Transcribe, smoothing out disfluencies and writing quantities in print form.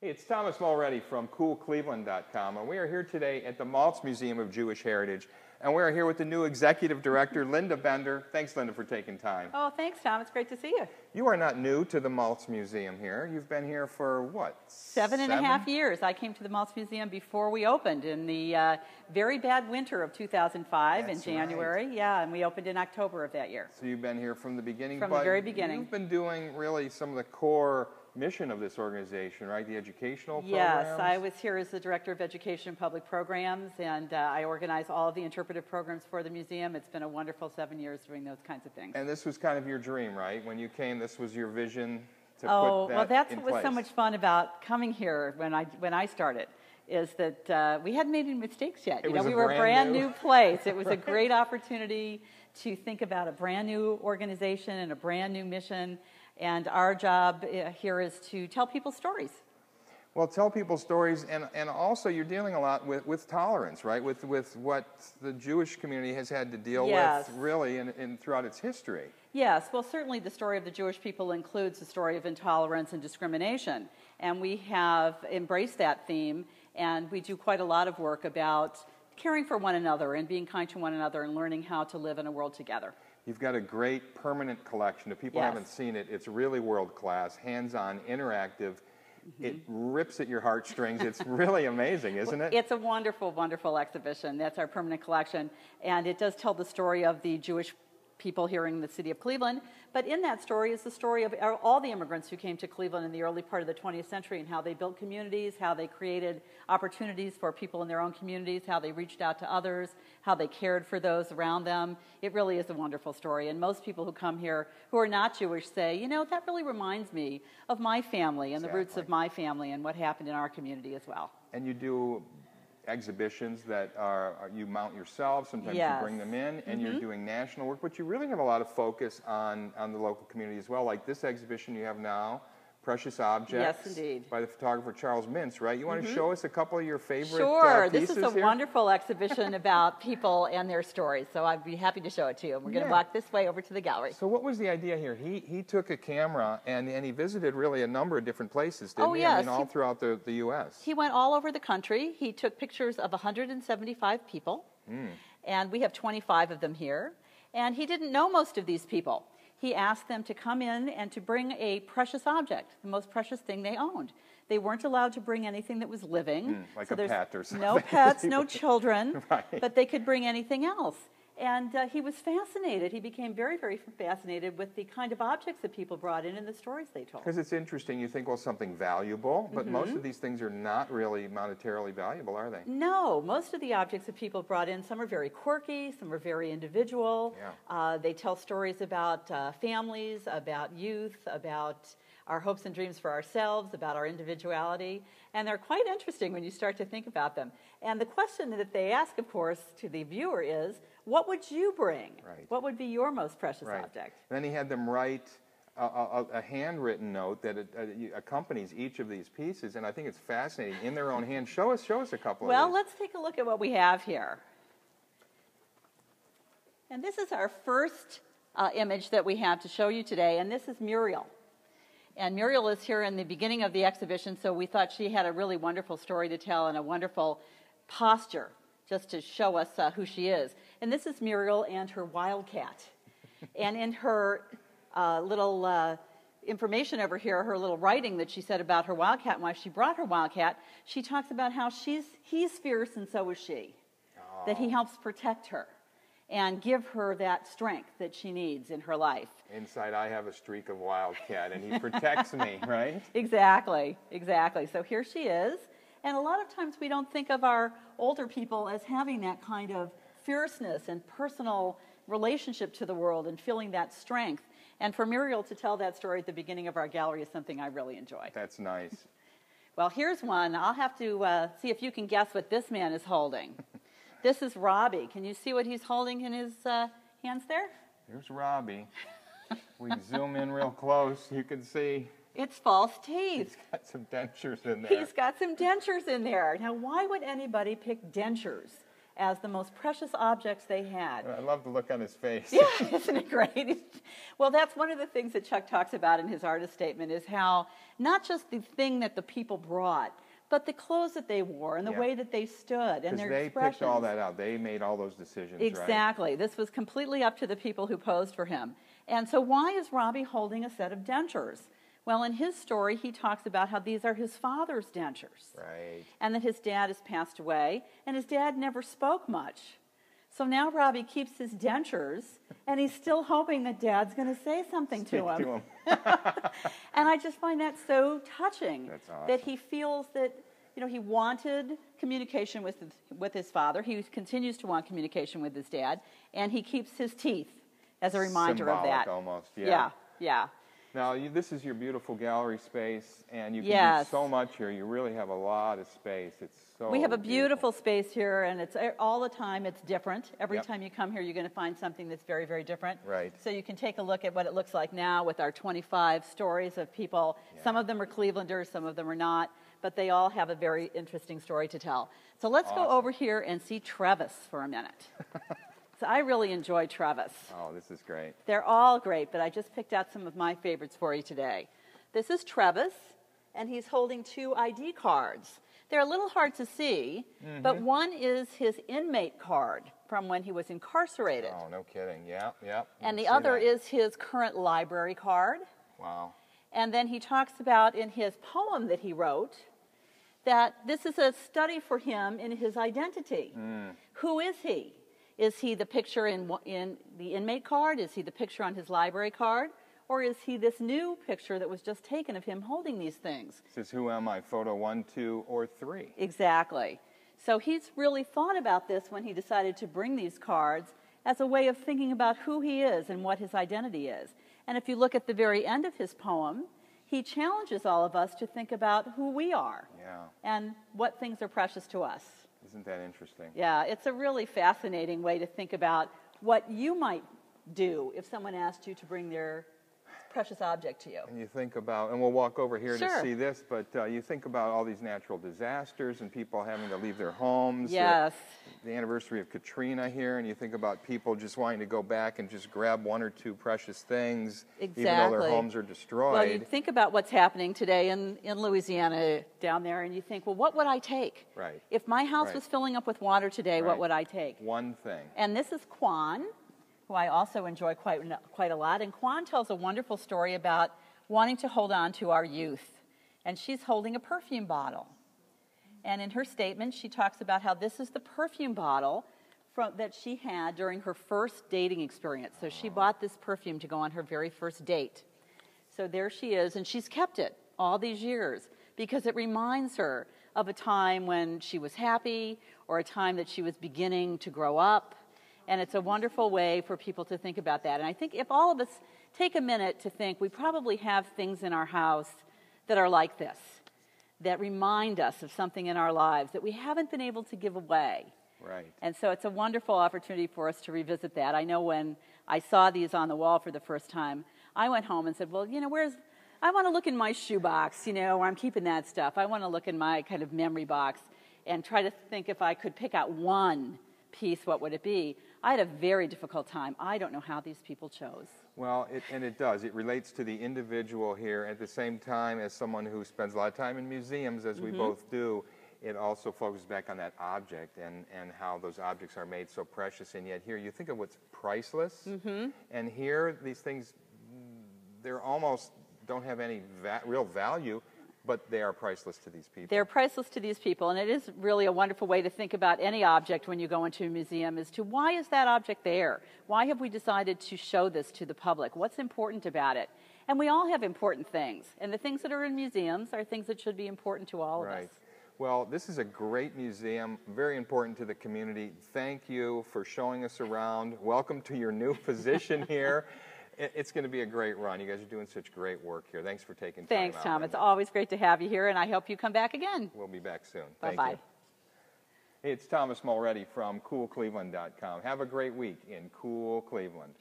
Hey, it's Thomas Mulready from CoolCleveland.com, and we are here today at the Maltz Museum of Jewish Heritage, and we are here with the new executive director, Lynda Bender. Thanks, Lynda, for taking time. Oh, thanks, Tom. It's great to see you. You are not new to the Maltz Museum here. You've been here for, what, Seven and a half years. I came to the Maltz Museum before we opened in the very bad winter of 2005 in January. Right. Yeah, and we opened in October of that year. So you've been here from the beginning? From the very beginning. You've been doing really some of the core mission of this organization, right? The educational programs? programs? Yes, I was here as the Director of Education and Public Programs, and I organize all of the interpretive programs for the museum. It's been a wonderful 7 years doing those kinds of things. And this was kind of your dream, right? When you came, this was your vision to put that well, that's in what was place. so much fun about coming here when I started, is that we hadn't made any mistakes yet. We were a brand new place. It was a great opportunity to think about a brand new organization and a brand new mission. And our job here is to tell people stories. Well, tell people stories, and also you're dealing a lot with tolerance, right? With what the Jewish community has had to deal with, really, throughout its history. Yes, well, certainly the story of the Jewish people includes the story of intolerance and discrimination. And we have embraced that theme, and we do quite a lot of work about caring for one another and being kind to one another and learning how to live in a world together. You've got a great permanent collection. If people haven't seen it, it's really world-class, hands-on, interactive. It rips at your heartstrings. It's really amazing, isn't it? It's a wonderful, wonderful exhibition. That's our permanent collection. And it does tell the story of the Jewish people here in the city of Cleveland. But in that story is the story of all the immigrants who came to Cleveland in the early part of the 20th century and how they built communities, how they created opportunities for people in their own communities, how they reached out to others, how they cared for those around them. It really is a wonderful story. And most people who come here who are not Jewish say, you know, that really reminds me of my family and the roots of my family and what happened in our community as well. And you do exhibitions that you mount yourself, sometimes you bring them in, and you're doing national work, but you really have a lot of focus on the local community as well, like this exhibition you have now, Precious Objects, yes, indeed, by the photographer Charles Mintz, right? You want to show us a couple of your favorite pieces Sure, this is a here? wonderful exhibition about people and their stories, so I'd be happy to show it to you. We're going to walk this way over to the gallery. So what was the idea here? He took a camera and he visited really a number of different places, didn't he? Yes. I mean, all throughout the U.S. He went all over the country. He took pictures of 175 people, and we have 25 of them here. And he didn't know most of these people. He asked them to come in and to bring a precious object, the most precious thing they owned. They weren't allowed to bring anything that was living. Like a pet or something. No pets, no children, right. But they could bring anything else. And he was fascinated. He became very, very fascinated with the kind of objects that people brought in and the stories they told. Because it's interesting. You think, well, something valuable, but most of these things are not really monetarily valuable, are they? No. Most of the objects that people brought in, some are very quirky, some are very individual. Yeah. They tell stories about families, about youth, about our hopes and dreams for ourselves, about our individuality. And they're quite interesting when you start to think about them. And the question that they ask, of course, to the viewer is, what would you bring? Right. What would be your most precious object? Then he had them write a handwritten note that accompanies each of these pieces, and I think it's fascinating. In their own hand. Show us a couple of these. Well, let's take a look at what we have here. And this is our first image that we have to show you today, and this is Muriel. And Muriel is here in the beginning of the exhibition, so we thought she had a really wonderful story to tell and a wonderful posture just to show us who she is. And this is Muriel and her wildcat. And in her little information over here, her little writing that she said about her wildcat and why she brought her wildcat, she talks about how he's fierce and so is she, that he helps protect her and give her that strength that she needs in her life. Inside, I have a streak of wildcat, and he protects me, right? Exactly, exactly. So here she is. And a lot of times we don't think of our older people as having that kind of fierceness and personal relationship to the world and feeling that strength. And for Muriel to tell that story at the beginning of our gallery is something I really enjoy. That's nice. Well, here's one. I'll have to see if you can guess what this man is holding. This is Robbie. Can you see what he's holding in his hands there? Here's Robbie. We zoom in real close, you can see. It's false teeth. He's got some dentures in there. He's got some dentures in there. Now, why would anybody pick dentures as the most precious objects they had. I love the look on his face. Yeah, isn't it great? Well, that's one of the things that Chuck talks about in his artist statement, is how not just the thing that the people brought, but the clothes that they wore and the way that they stood and their expressions. Because they picked all that out. They made all those decisions, exactly. Right? This was completely up to the people who posed for him. And so why is Robbie holding a set of dentures? Well, in his story, he talks about how these are his father's dentures. Right. And that his dad has passed away, and his dad never spoke much. So now Robbie keeps his dentures, and he's still hoping that Dad's going to say something to him. And I just find that so touching. That's awesome. That he feels that, he wanted communication with his father. He continues to want communication with his dad, and he keeps his teeth as a reminder of that. Almost, yeah. Now, this is your beautiful gallery space, and you can do so much here. You really have a lot of space. It's so We have a beautiful space here, and it's all the time it's different. Every Yep. time you come here, you're going to find something that's very, very different. Right. So you can take a look at what it looks like now with our 25 stories of people. Yeah. Some of them are Clevelanders, some of them are not, but they all have a very interesting story to tell. So let's go over here and see Travis for a minute. So I really enjoy Travis. Oh, this is great. They're all great, but I just picked out some of my favorites for you today. This is Travis, and he's holding 2 ID cards. They're a little hard to see, but one is his inmate card from when he was incarcerated. Oh, no kidding. Yeah. And the other is his current library card. Wow. And then he talks about in his poem that he wrote that this is a study for him in his identity. Who is he? Is he the picture in the inmate card? Is he the picture on his library card? Or is he this new picture that was just taken of him holding these things? It says, who am I? Photo 1, 2, or 3. Exactly. So he's really thought about this when he decided to bring these cards as a way of thinking about who he is and what his identity is. And if you look at the very end of his poem, he challenges all of us to think about who we are and what things are precious to us. Isn't that interesting? Yeah, it's a really fascinating way to think about what you might do if someone asked you to bring their precious object to you. And you think about, and we'll walk over here Sure. to see this, but you think about all these natural disasters and people having to leave their homes. Yes. The anniversary of Katrina here, and you think about people just wanting to go back and just grab 1 or 2 precious things, Exactly. even though their homes are destroyed. Well, you think about what's happening today in Louisiana down there, and you think, well, what would I take? Right. If my house Right. was filling up with water today, what Right. would I take? One thing. And this is Quan, who I also enjoy quite a lot. And Quan tells a wonderful story about wanting to hold on to our youth. And she's holding a perfume bottle. And in her statement, she talks about how this is the perfume bottle that she had during her first dating experience. So she bought this perfume to go on her very first date. So there she is, and she's kept it all these years because it reminds her of a time when she was happy or a time that she was beginning to grow up. And it's a wonderful way for people to think about that. And I think if all of us take a minute to think, we probably have things in our house that are like this, that remind us of something in our lives that we haven't been able to give away. Right. And so it's a wonderful opportunity for us to revisit that. I know when I saw these on the wall for the first time, I went home and said, well, I want to look in my shoebox, where I'm keeping that stuff. I want to look in my kind of memory box and try to think if I could pick out one piece, what would it be? I had a very difficult time. I don't know how these people chose. Well, it does. It relates to the individual here at the same time as someone who spends a lot of time in museums, as we both do. It also focuses back on that object and how those objects are made so precious. And yet here you think of what's priceless. And here these things, they're almost don't have any real value, but they are priceless to these people. They're priceless to these people, and it is really a wonderful way to think about any object when you go into a museum as to why is that object there? Why have we decided to show this to the public? What's important about it? And we all have important things, and the things that are in museums are things that should be important to all of us. Well, this is a great museum, very important to the community. Thank you for showing us around. Welcome to your new position here. It's going to be a great run. You guys are doing such great work here. Thanks for taking time Thanks, out. Tom. It's always great to have you here, and I hope you come back again. We'll be back soon. Bye-bye. Thank you. Hey, it's Thomas Mulready from CoolCleveland.com. Have a great week in Cool Cleveland.